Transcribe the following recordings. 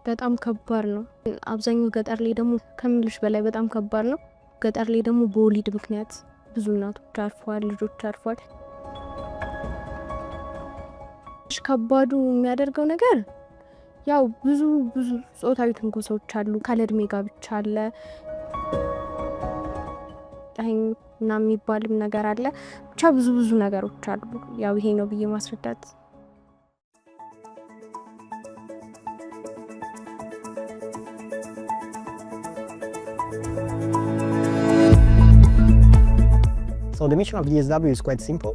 በጣም ከባድ ነው። አብዛኛው ገጠር ላይ ደግሞ ከምልሽ በላይ በጣም ከባድ ነው። ገጠር ላይ ደግሞ በወሊድ ምክንያት ብዙ እናቶች አርፈዋል፣ ልጆች አርፈዋል። ከባዱ የሚያደርገው ነገር ያው ብዙ ጾታዊ ትንኮሳዎች አሉ። ካለእድሜ ጋብቻ አለ፣ እና የሚባልም ነገር አለ። ብቻ ብዙ ነገሮች አሉ። ያው ይሄ ነው ብዬ ማስረዳት So the mission of DSW is quite simple.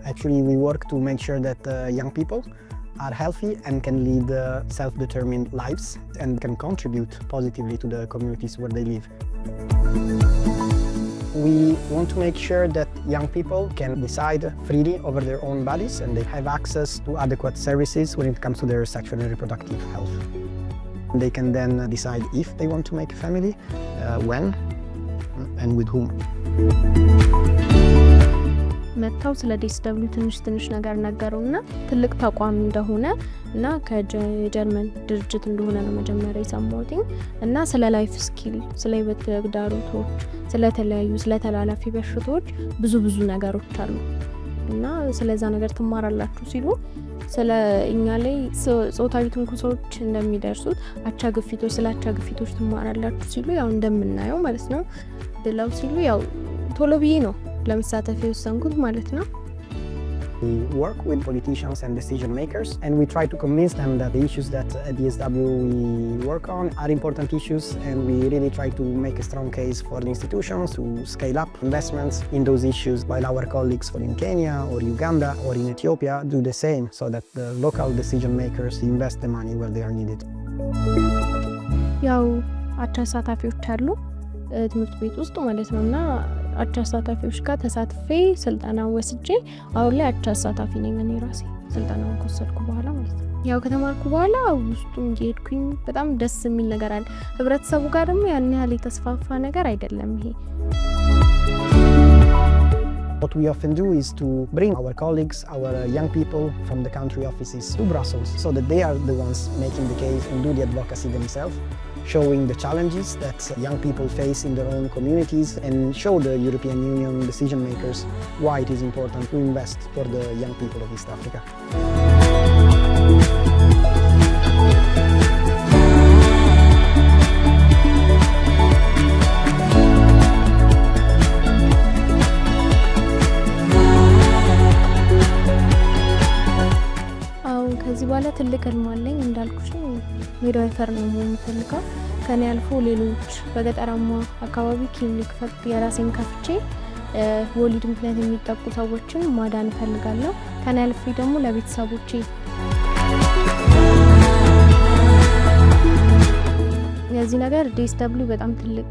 Actually, we work to make sure that young people are healthy and can lead self-determined lives and can contribute positively to the communities where they live. We want to make sure that young people can decide freely over their own bodies and they have access to adequate services when it comes to their sexual and reproductive health. They can then decide if they want to make a family, when, and with whom. መታው ስለ DSW ትንሽ ነገር ነገሩና ትልቅ ተቋም እንደሆነ እና ከጀርመን ድርጅት እንደሆነ ነው መጀመሪያ የሰማሁት እና ስለ ላይፍ ስኪል፣ ስለ ህይወት ተግዳሮቶች፣ ስለ ተላላፊ በሽታዎች ብዙ ነገሮች አሉ እና ስለዛ ነገር ትማራላችሁ ሲሉ ስለ እኛ ላይ ጾታዊ ትንኮሳዎች እንደሚደርሱት አቻ ግፊቶች ትማራላችሁ ሲሉ ያው እንደምናየው ማለት ነው ብለው ሲሉ ያው ቶሎ ብዬ ነው ለምሳተፍ የወሰንኩት ማለት ነው። We work with politicians and decision makers and we try to convince them that the issues that at DSW we work on are important issues, and we really try to make a strong case for the institutions to scale up investments in those issues, while our colleagues in Kenya or Uganda or in Ethiopia do the same, so that the local decision makers invest the money where they are needed. ያው አቻ ተሳታፊዎች አሉ ትምህርት ቤት ውስጥ ማለት ነውና አቻ ተሳታፊዎች ጋር ተሳትፌ ስልጠና ወስጄ አሁን ላይ አቻ ተሳታፊ ነኝ እኔ ራሴ ስልጠናውን ከወሰድኩ በኋላ ማለት ነው። ያው ከተማርኩ በኋላ ውስጡን ሄድኩኝ። በጣም ደስ የሚል ነገር አለ። ህብረተሰቡ ጋር ደግሞ ያን ያህል የተስፋፋ ነገር አይደለም ይሄ። What we often do is to bring our colleagues, our young people from the country offices to Brussels, so that they are the ones making the case and do the advocacy themselves, showing the challenges that young people face in their own communities, and show the European Union decision makers why it is important to invest for the young people of East Africa. ከዚህ በኋላ ትልቅ ህልም አለኝ እንዳልኩሽ ሚድዋይፈር ነው የምፈልገው። ከኔ አልፎ ሌሎች በገጠራማ አካባቢ ክሊኒክ የራሴን ከፍቼ ወሊድ ምክንያት የሚጠቁ ሰዎችን ማዳን እፈልጋለሁ። ከኔ አልፎ ደግሞ ለቤተሰቦቼ የዚህ ነገር DSW በጣም ትልቅ